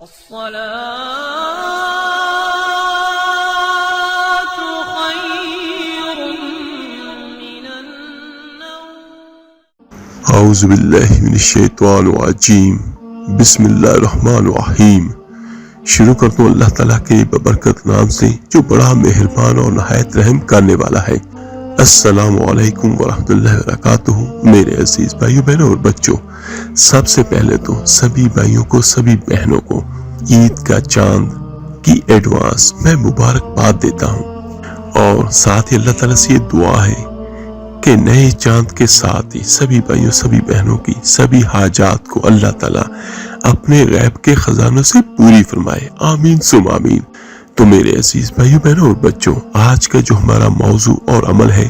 اعوذ باللہ من الشیطان الرجیم، بسم اللہ الرحمن الرحیم۔ شروع کرتا ہوں اللہ تعالیٰ کے ببرکت نام سے جو بڑا مہربان اور نہایت رحم کرنے والا ہے۔ السلام علیکم ورحمۃ اللہ وبرکاتہ۔ میرے عزیز بھائیوں بہنوں اور بچوں، سب سے پہلے تو سبھی بھائیوں کو سبھی بہنوں کو عید کا چاند کی ایڈوانس میں مبارکباد دیتا ہوں، اور ساتھ ہی اللہ تعالیٰ سے یہ دعا ہے کہ نئے چاند کے ساتھ ہی سبھی بھائیوں سبھی بہنوں کی سبھی حاجات کو اللہ تعالیٰ اپنے غیب کے خزانوں سے پوری فرمائے، آمین ثم آمین۔ تو میرے عزیز بھائیوں بہنوں اور بچوں، آج کا جو ہمارا موضوع اور عمل ہے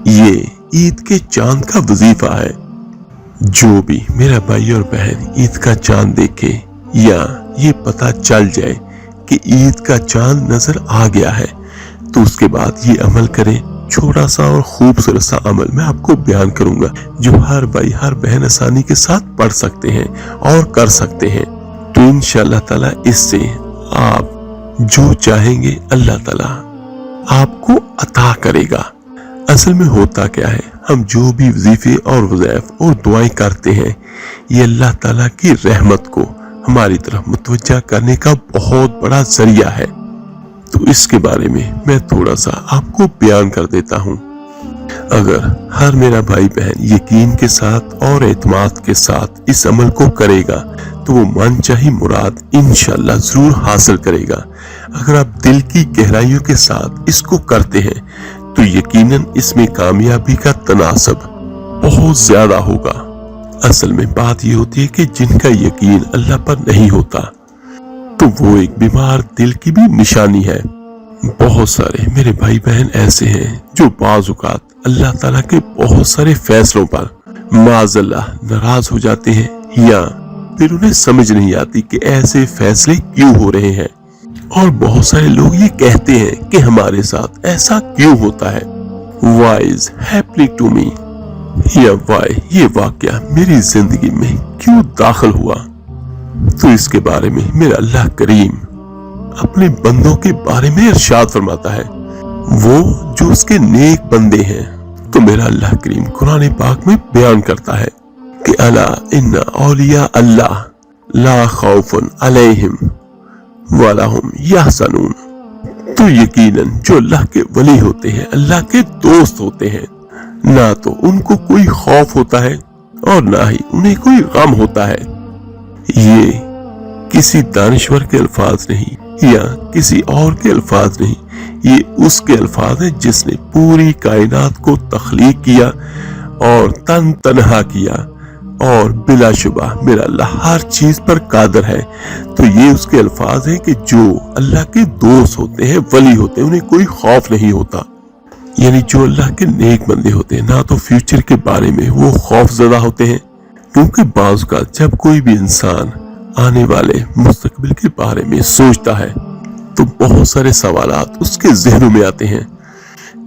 یہ عید کے چاند کا وظیفہ ہے۔ جو بھی میرا بھائی اور بہن عید کا چاند دیکھے یا یہ پتہ چل جائے کہ عید کا چاند نظر آ گیا ہے تو اس کے بعد یہ عمل کریں۔ چھوٹا سا اور خوبصورت سا عمل میں آپ کو بیان کروں گا جو ہر بھائی ہر بہن آسانی کے ساتھ پڑھ سکتے ہیں اور کر سکتے ہیں۔ تو انشاءاللہ تعالیٰ اس سے آپ جو چاہیں گے اللہ تعالیٰ آپ کو عطا کرے گا۔ اصل میں ہوتا کیا ہے، ہم جو بھی وظیفے اور وظائف اور دعائیں کرتے ہیں یہ اللہ تعالیٰ کی رحمت کو ہماری طرف متوجہ کرنے کا بہت بڑا ذریعہ ہے۔ تو اس کے بارے میں تھوڑا سا آپ کو بیان کر دیتا ہوں۔ اگر ہر میرا بھائی بہن یقین کے ساتھ اور اعتماد کے ساتھ اس عمل کو کرے گا تو وہ من چاہی مراد انشاءاللہ ضرور حاصل کرے گا۔ اگر آپ دل کی گہرائیوں کے ساتھ اس کو کرتے ہیں تو یقیناً اس میں کامیابی کا تناسب بہت زیادہ ہوگا۔ اصل میں بات یہ ہوتی ہے کہ جن کا یقین اللہ پر نہیں ہوتا تو وہ ایک بیمار دل کی بھی نشانی ہے۔ بہت سارے میرے بھائی بہن ایسے ہیں جو بعض اوقات اللہ تعالیٰ کے بہت سارے فیصلوں پر معاذ اللہ ناراض ہو جاتے ہیں، یا پھر انہیں سمجھ نہیں آتی کہ ایسے فیصلے کیوں ہو رہے ہیں، اور بہت سارے لوگ یہ کہتے ہیں کہ ہمارے ساتھ ایسا کیوں ہوتا ہے، why is happening to me، یا why یہ واقعہ میری زندگی میں کیوں داخل ہوا۔ تو اس کے بارے میں میرا اللہ کریم اپنے بندوں کے بارے میں ارشاد فرماتا ہے، وہ جو اس کے نیک بندے ہیں۔ تو میرا اللہ کریم قرآن پاک میں بیان کرتا ہے کہ الا ان اولیاء اللہ لا خوف علیہم ولا ہم یحزنون۔ تو یقیناً جو اللہ کے ولی ہوتے ہیں، اللہ کے دوست ہوتے ہیں، نہ تو ان کو کوئی خوف ہوتا ہے اور نہ ہی انہیں کوئی غم ہوتا ہے۔ یہ کسی دانشور کے الفاظ نہیں یا کسی اور کے الفاظ نہیں، یہ اس کے الفاظ ہیں جس نے پوری کائنات کو تخلیق کیا اور تنہا کیا، اور بلا شبہ میرا اللہ ہر چیز پر قادر ہے۔ تو یہ اس کے الفاظ ہیں کہ جو اللہ کے دوست ہوتے ہیں، ولی ہوتے ہیں، انہیں کوئی خوف نہیں ہوتا۔ یعنی جو اللہ کے نیک بندے ہوتے ہیں، نہ تو فیوچر کے بارے میں وہ خوف زدہ ہوتے ہیں، کیونکہ بعض اوقات جب کوئی بھی انسان آنے والے مستقبل کے بارے میں سوچتا ہے تو بہت سارے سوالات اس کے ذہنوں میں آتے ہیں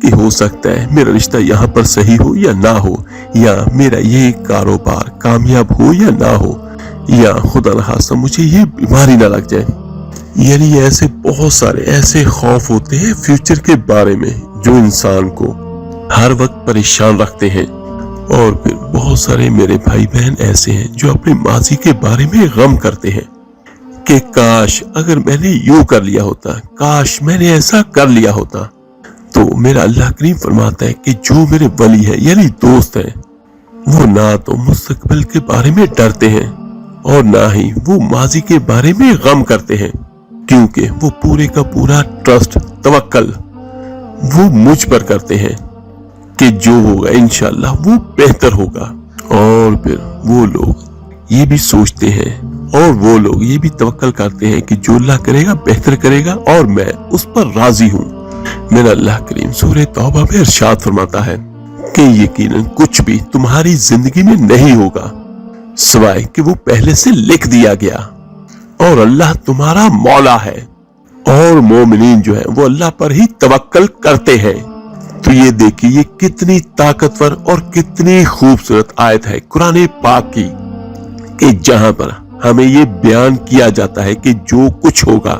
کہ ہو سکتا ہے میرا رشتہ یہاں پر صحیح ہو یا نہ ہو، یا میرا یہ کاروبار کامیاب ہو یا نہ ہو، یا خدا نخواستہ مجھے یہ بیماری نہ لگ جائے۔ یعنی ایسے بہت سارے ایسے خوف ہوتے ہیں فیوچر کے بارے میں جو انسان کو ہر وقت پریشان رکھتے ہیں۔ اور پھر بہت سارے میرے بھائی بہن ایسے ہیں جو اپنے ماضی کے بارے میں غم کرتے ہیں کہ کاش اگر میں نے یوں کر لیا ہوتا، کاش میں نے ایسا کر لیا ہوتا۔ تو میرا اللہ کریم فرماتا ہے کہ جو میرے ولی ہیں یعنی دوست ہیں، وہ نہ تو مستقبل کے بارے میں ڈرتے ہیں اور نہ ہی وہ ماضی کے بارے میں غم کرتے ہیں، کیونکہ وہ پورے کا پورا ٹرسٹ توکل وہ مجھ پر کرتے ہیں کہ جو ہوگا انشاءاللہ وہ بہتر ہوگا۔ اور پھر وہ لوگ یہ بھی سوچتے ہیں اور وہ لوگ یہ بھی توکل کرتے ہیں کہ جو اللہ کرے گا بہتر کرے گا، اور میں اس پر راضی ہوں۔ میرا اللہ کریم سورہ توبہ میں ارشاد فرماتا ہے کہ یقیناً کچھ بھی تمہاری زندگی میں نہیں ہوگا سوائے کہ وہ پہلے سے لکھ دیا گیا، اور اللہ تمہارا مولا ہے، اور مومنین جو ہیں وہ اللہ پر ہی توکل کرتے ہیں۔ تو یہ دیکھیے یہ کتنی طاقتور اور کتنی خوبصورت آیت ہے قرآن پاک کی کہ جہاں پر हमें ये बयान किया जाता है कि जो कुछ होगा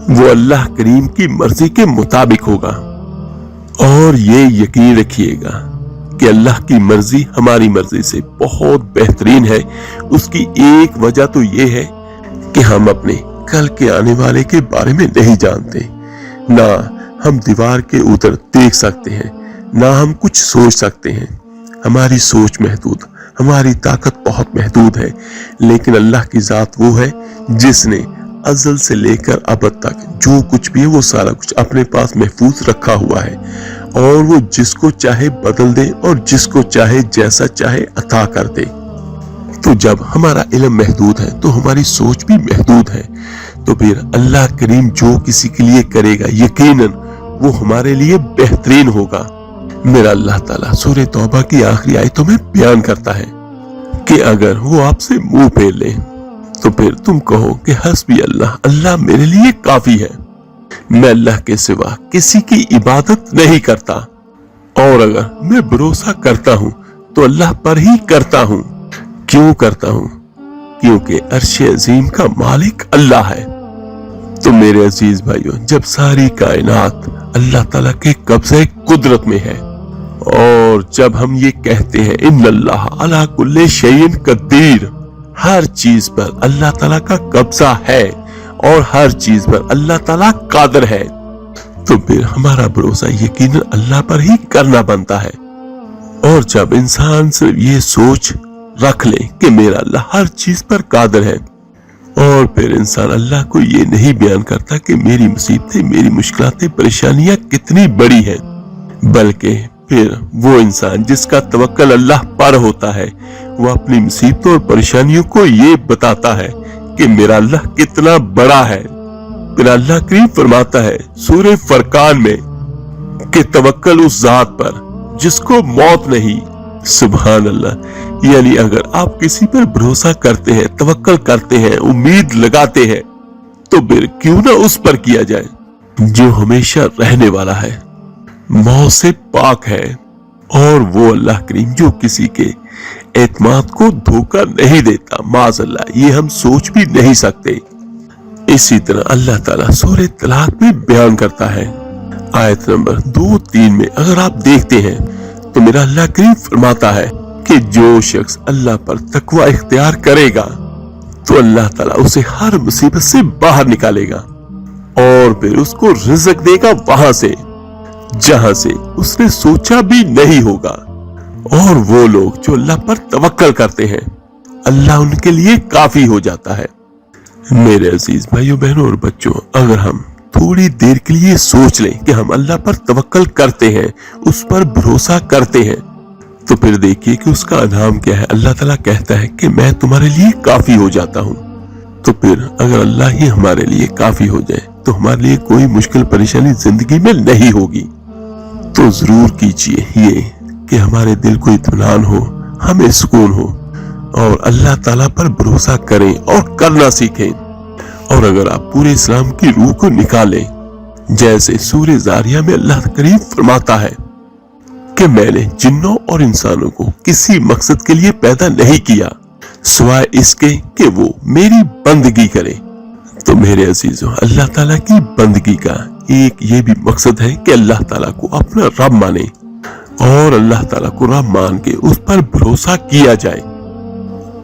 वो अल्लाह करीम की मर्जी के मुताबिक होगा। और ये यकीन रखिएगा कि अल्लाह की मर्जी हमारी मर्जी से बहुत बेहतरीन है। उसकी एक वजह तो ये है कि हम अपने कल के आने वाले के बारे में नहीं जानते। ना हम दीवार के उधर देख सकते हैं, ना हम कुछ सोच सकते हैं। हमारी सोच महदूद, हमारी ताकत बहुत महदूद है। लेकिन अल्लाह की जात वो है जिसने अज़ल से लेकर अबद तक जो कुछ भी है वो सारा कुछ अपने पास महफूज रखा हुआ है, और वो जिसको चाहे बदल दे और जिसको चाहे जैसा चाहे अता कर दे। तो जब हमारा इल्म महदूद है तो हमारी सोच भी महदूद है। तो फिर अल्लाह करीम जो किसी के लिए करेगा यकीनन वो हमारे लिए बेहतरीन होगा। मेरा अल्लाह ताला सूरह तौबा की आखिरी आयतों में बयान करता है कि अगर वो आपसे मुंह फेर ले तो फिर तुम कहो कि हस्बी अल्लाह, अल्लाह मेरे लिए काफी है, मैं अल्लाह के सिवा किसी की इबादत नहीं करता, और अगर मैं भरोसा करता हूँ तो अल्लाह पर ही करता हूँ। क्यों करता हूँ? क्योंकि अर्श अजीम का मालिक अल्लाह है। तो मेरे अजीज भाइयों, जब सारी कायनात अल्लाह ताला के कब्जे कुदरत में है, और जब हम ये कहते हैं इन्नल्लाह अला कुल्ले शैइन कदीर, हर चीज पर अल्लाह ताला का कब्जा है और हर चीज पर अल्लाह ताला कादिर है, तो फिर हमारा भरोसा यकीनन अल्लाह पर ही करना बनता है। और जब इंसान सिर्फ ये सोच रख ले कि मेरा अल्लाह हर चीज पर कादिर है, और फिर इंसान अल्लाह को ये नहीं बयान करता कि मेरी मुसीबतें, मेरी मुश्किलातें, परेशानियां कितनी बड़ी हैं, बल्कि फिर वो इंसान जिसका तवक्कल अल्लाह पर होता है वो अपनी मुसीबतों और परेशानियों को ये बताता है कि मेरा अल्लाह कितना बड़ा है। मेरा अल्लाह करीम फरमाता है सूरह फरकान में कि तवक्कल उस जात पर जिसको मौत नहीं। सुभान अल्लाह। यानी अगर आप किसी पर भरोसा करते हैं, तवक्कल करते हैं, उम्मीद लगाते हैं, तो फिर क्यों ना उस पर किया जाए जो हमेशा रहने वाला है, मौत से पाक है। और वो अल्लाह करीम जो किसी के एतमाद को धोखा नहीं देता, माज़अल्लाह, ये हम सोच भी नहीं सकते। इसी तरह अल्लाह ताला सूरह तलाक में बयान करता है आयत नंबर 2-3 में, अगर आप देखते हैं तो मेरा अल्लाह करीम फरमाता है कि जो शख्स अल्लाह पर तकवा इख्तियार करेगा तो अल्लाह ताला उसे हर मुसीबत से बाहर निकालेगा और फिर उसको रिज़्क देगा वहां से जहां से उसने सोचा भी नहीं होगा। और वो लोग जो अल्लाह पर तवक्कल करते हैं, अल्लाह उनके लिए काफी हो जाता है। मेरे अजीज भाइयों, बहनों और बच्चों, अगर हम थोड़ी देर के लिए सोच लें कि हम अल्लाह पर तवक्कल करते हैं, उस पर भरोसा करते हैं, तो फिर देखिए कि उसका इनाम क्या है। अल्लाह ताला कहता है कि मैं तुम्हारे लिए काफी हो जाता हूँ। तो फिर अगर अल्लाह ही हमारे लिए काफी हो जाए तो हमारे लिए कोई मुश्किल परेशानी जिंदगी में नहीं होगी। तो जरूर कीजिए ये कि हमारे दिल को इत्मीनान हो, हमें सुकून हो, और अल्लाह ताला पर भरोसा करें और करना सीखें। और अगर आप पूरे इस्लाम की रूह को निकालें, जैसे सूरह ज़ारिया में अल्लाह करीम फरमाता है कि मैंने जिन्नों और इंसानों को किसी मकसद के लिए पैदा नहीं किया सिवाय इसके कि वो मेरी बंदगी करें। तो मेरे अजीजों, अल्लाह ताला की बंदगी का एक ये भी मकसद है कि अल्लाह ताला को अपना रब माने और अल्लाह ताला को रब मान के उस पर भरोसा किया जाए।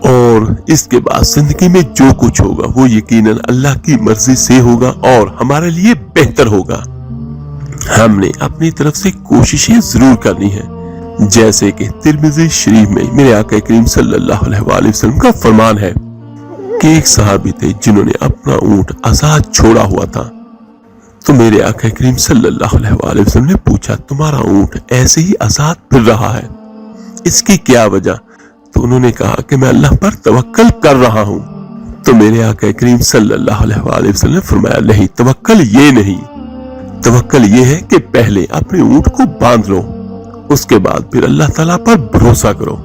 और इसके बाद जिंदगी में जो कुछ होगा वो यकीनन अल्लाह की मर्जी से होगा और हमारे लिए बेहतर होगा। हमने अपनी तरफ से कोशिशें जरूर करनी है, जैसे कि तिरमिज़ी शरीफ में मेरे आका करीम सल्लल्लाहु अलैहि वसल्लम का फरमान है कि एक सहाबी थे जिन्होंने अपना ऊंट आजाद छोड़ा हुआ था। तो मेरे आका करीम सल्लल्लाहु अलैहि वसल्लम ने पूछा, तुम्हारा ऊंट ऐसे ही आजाद फिर रहा है, इसकी क्या वजह? तो उन्होंने कहा कि मैं अल्लाह पर तवक्कल कर रहा हूँ। तो मेरे आका करीम सल्लल्लाहु अलैहि वसल्लम ने फरमाया, नहीं, तवक्कल ये नहीं, तवक्कल ये है कि पहले अपने ऊंट को बांध लो, उसके बाद फिर अल्लाह ताला पर भरोसा करो।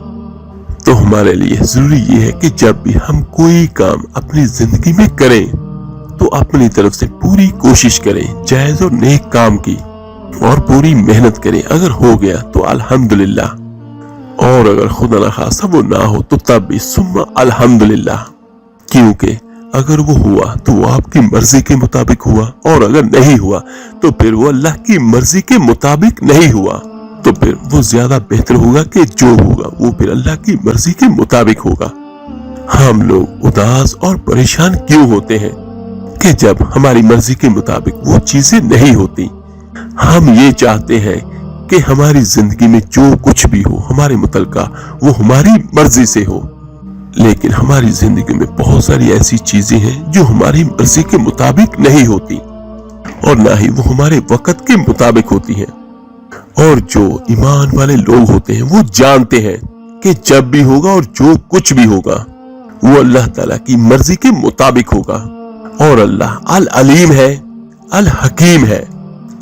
तो हमारे लिए जरूरी ये है कि जब भी हम कोई काम अपनी जिंदगी में करें तो अपनी तरफ से पूरी कोशिश करें जायज और नेक काम की, और पूरी मेहनत करें। अगर हो गया तो अल्हम्दुलिल्लाह, और अगर खुदा न खासा वो ना हो तो तब भी सुम्मा अल्हम्दुलिल्लाह। क्योंकि अगर वो हुआ तो वो आपकी मर्जी के मुताबिक हुआ, और अगर नहीं हुआ तो फिर वो अल्लाह की मर्जी के मुताबिक नहीं हुआ। तो फिर वो ज्यादा बेहतर होगा कि जो होगा वो फिर अल्लाह की मर्जी के मुताबिक होगा। हम लोग उदास और परेशान क्यों होते हैं कि जब हमारी मर्जी के मुताबिक वो चीजें नहीं होती। हम ये चाहते हैं कि हमारी जिंदगी में जो कुछ भी हो हमारे मुतल्का वो हमारी मर्जी से हो, लेकिन हमारी जिंदगी में बहुत सारी ऐसी चीजें हैं जो हमारी मर्जी के मुताबिक नहीं होती, और ना ही वो हमारे वक्त के मुताबिक होती हैं। और जो ईमान वाले लोग होते हैं वो जानते हैं कि जब भी होगा और जो कुछ भी होगा वो अल्लाह ताला की मर्जी के मुताबिक होगा। और अल्लाह अल अलीम है, अल हकीम है।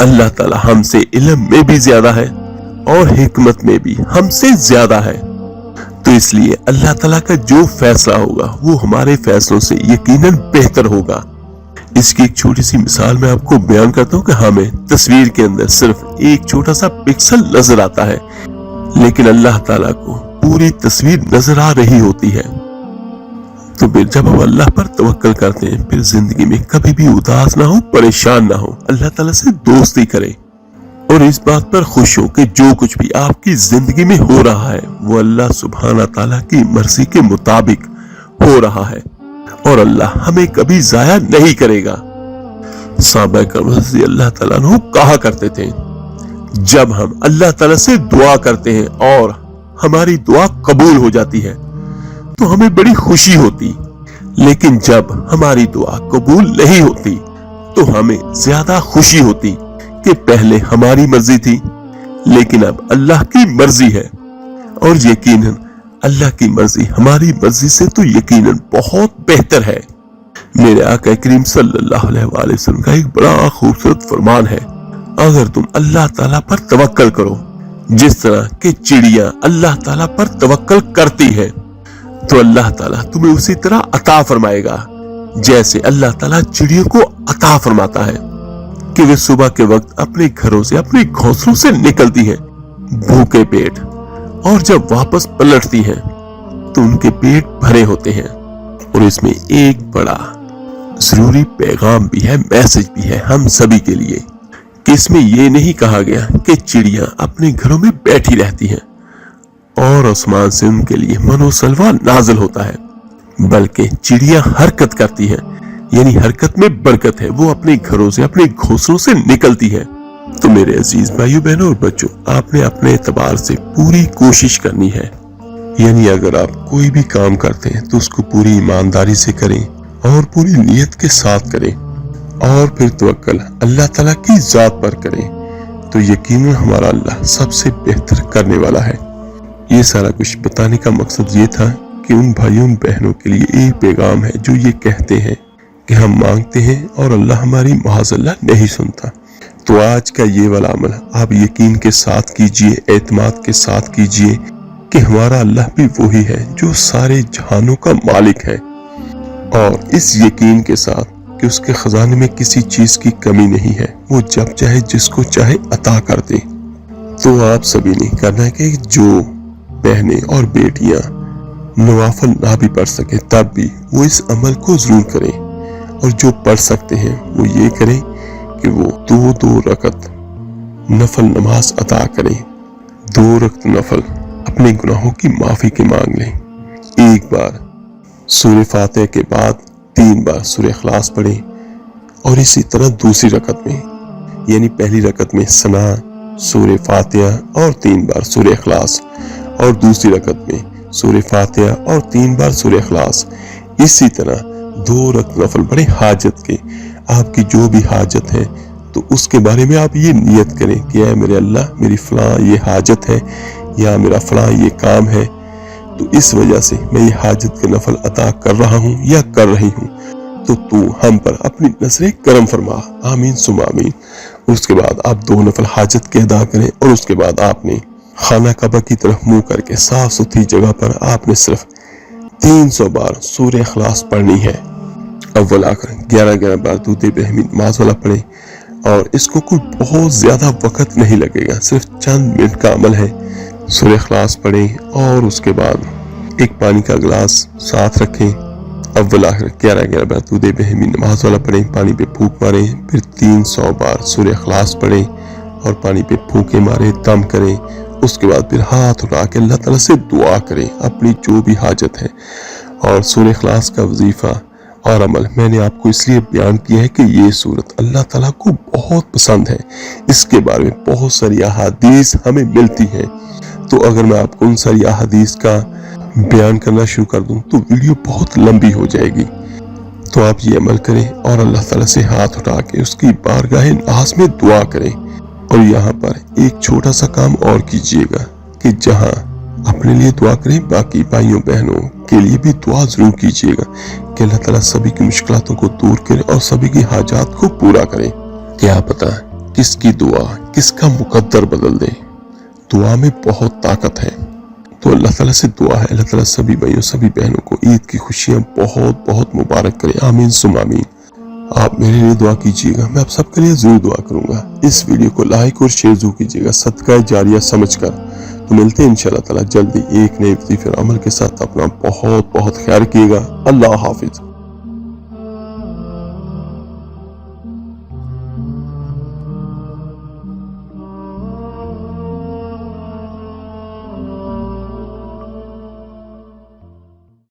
अल्लाह ताला हमसे इल्म में भी ज्यादा है और हिकमत में भी हमसे ज्यादा है। तो इसलिए अल्लाह ताला का जो फैसला होगा वो हमारे फैसलों से यकीनन बेहतर होगा। इसकी एक छोटी सी मिसाल मैं आपको बयान करता हूँ कि हमें तस्वीर के अंदर सिर्फ एक छोटा सा पिक्सल नजर आता है, लेकिन अल्लाह ताला को पूरी तस्वीर नजर आ रही होती है। तो फिर जब हम अल्लाह पर तवक्कल करते हैं फिर जिंदगी में कभी भी उदास ना हो, परेशान ना हो, अल्लाह ताला से दोस्ती करें और इस बात पर खुश हो कि जो कुछ भी आपकी जिंदगी में हो रहा है वो अल्लाह सुब्हाना ताला की मर्जी के मुताबिक हो रहा है, और अल्लाह हमें कभी जाया नहीं करेगा। सहाबा किराम रज़ी अल्लाह ताला अन्हुम कहा करते थे, जब हम अल्लाह ताला से दुआ करते हैं और हमारी दुआ कबूल हो जाती है तो हमें बड़ी खुशी होती, लेकिन जब हमारी दुआ कबूल नहीं होती तो हमें ज्यादा खुशी होती कि पहले हमारी मर्जी थी लेकिन अब अल्लाह की मर्जी है। और यकीनन अल्लाह की मर्जी हमारी मर्जी से तो यकीनन बहुत बेहतर है। मेरे आका करीम सल्लल्लाहु अलैहि वसल्लम का एक बड़ा खूबसूरत फरमान है, अगर तुम अल्लाह ताला पर तवक्कल करो जिस तरह के चिड़िया अल्लाह ताला पर तवक्कल करती है तो अल्लाह ताला तुम्हें उसी तरह अता फरमाएगा जैसे अल्लाह ताला चिड़ियों को अता फरमाता है कि वे सुबह के वक्त अपने घरों से, अपने घोंसलों से निकलती हैं भूखे पेट, और जब वापस पलटती हैं तो उनके पेट भरे होते हैं। और इसमें एक बड़ा जरूरी पैगाम भी है, मैसेज भी है हम सभी के लिए कि इसमें यह नहीं कहा गया कि चिड़िया अपने घरों में बैठी रहती हैं और आसमान से उनके लिए मनो सलवा नाजिल होता है, बल्कि चिड़िया हरकत करती है, यानी हरकत में बरकत है। वो अपने घरों से, अपने घोंसलों से निकलती है। तो मेरे अजीज भाइयों बहनों और बच्चों, आपने अपने एतबार से पूरी कोशिश करनी है, यानी अगर आप कोई भी काम करते हैं तो उसको पूरी ईमानदारी से करें और पूरी नियत के साथ करें और फिर तवक्कल अल्लाह ताला की जात पर करें, तो यकीनन हमारा अल्लाह सबसे बेहतर करने वाला है। ये सारा कुछ बताने का मकसद ये था कि उन भाइयों बहनों के लिए एक पैगाम है जो ये कहते हैं कि हम मांगते हैं और अल्लाह हमारी माज़अल्लाह नहीं सुनता। तो आज का ये वाला अमल आप यकीन के साथ कीजिए, एतमाद के साथ कीजिए कि हमारा अल्लाह भी वही है जो सारे जहानों का मालिक है, और इस यकीन के साथ कि उसके खजाने में किसी चीज की कमी नहीं है, वो जब चाहे जिसको चाहे अता कर दे। तो आप सभी ने करना है कि जो बहनें और बेटियां नवाफिल ना भी पढ़ सके तब भी वो इस अमल को जरूर करें, और जो पढ़ सकते हैं वो ये करें कि वो 2-2 रकत नफल नमाज अता करें। 2 रकत नफल अपने गुनाहों की माफी के मांग लें। एक बार सूरह फातिहा के बाद 3 बार सूरह इखलास पढ़ें, और इसी तरह दूसरी रकत में, यानी पहली रकत में सना, सूरह फातिहा और 3 बार सूरह इखलास, और दूसरी रकत में सूरह फातिहा और 3 बार सूरह इखलास। इसी तरह 2 रकत नफल पढ़ें हाजत के। आपकी जो भी हाजत है तो उसके बारे में आप ये नियत करें कि ऐ मेरे अल्लाह, मेरी फलां ये हाजत है या मेरा फलां ये काम है, तो इस वजह से मैं ये हाजत के नफल अता कर रहा हूँ या कर रही हूँ, तो तू हम पर अपनी नजरे करम फरमा, आमीन सुम आमीन। उसके बाद आप 2 नफल हाजत के अदा करें, और उसके बाद आपने खाना काबा की तरफ मुंह करके साफ सुथरी जगह पर आपने सिर्फ 300 बार सूरह इखलास पढ़नी है। अव्वल आखिर 11-11 बार दूध इब्राहिमी नमाज वाला पढ़ें, और इसको कोई बहुत ज्यादा वक्त नहीं लगेगा, सिर्फ चंद मिनट का अमल है। सूरह इखलास पढ़ें और उसके बाद एक पानी का गिलास साथ रखें, اول آخر 11 بار دودھ بہمی نماز والا پڑھیں، پانی پہ پھونک ماریں، پھر 300 بار سورہ اخلاص پڑھیں اور پانی پہ پھونکے ماریں، دم کریں۔ اس کے بعد پھر ہاتھ اٹھا کے اللہ تعالیٰ سے دعا کریں اپنی جو بھی حاجت ہے۔ اور سورہ اخلاص کا وظیفہ اور عمل میں نے آپ کو اس لیے بیان کیا ہے کہ یہ سورت اللہ تعالیٰ کو بہت پسند ہے، اس کے بارے میں بہت ساری احادیث ہمیں ملتی ہیں۔ تو اگر میں آپ کو ان ساری احادیث کا بیان کرنا شروع کر دوں تو ویڈیو بہت لمبی ہو جائے گی، تو آپ یہ عمل کریں اور اللہ تعالیٰ سے ہاتھ اٹھا کے اس کی بارگاہ ناز میں دعا کریں۔ اور یہاں پر ایک چھوٹا سا کام اور کیجئے گا کہ جہاں اپنے لیے دعا کریں، باقی بھائیوں بہنوں کے لیے بھی دعا ضرور کیجئے گا کہ اللہ تعالیٰ سبھی کی مشکلاتوں کو دور کرے اور سبھی کی حاجات کو پورا کرے۔ کیا پتہ کس کی دعا کس کا مقدر بدل دے۔ دعا میں بہت طاقت ہے، تو اللہ تعالیٰ سے دعا ہے اللہ تعالیٰ سبھی بھائیوں سبھی بہنوں کو عید کی خوشیاں بہت بہت مبارک کرے۔ آمین ثم آمین۔ آپ میرے لیے دعا کیجئے گا، میں آپ سب کے لیے ضرور دعا کروں گا۔ اس ویڈیو کو لائک اور شیئر ضرور کیجئے گا صدقہ جاریہ سمجھ کر۔ تو ملتے ہیں انشاءاللہ تعالیٰ جلدی ایک نئے وظیفے اور عمل کے ساتھ۔ اپنا بہت بہت خیال کیے گا۔ اللہ حافظ۔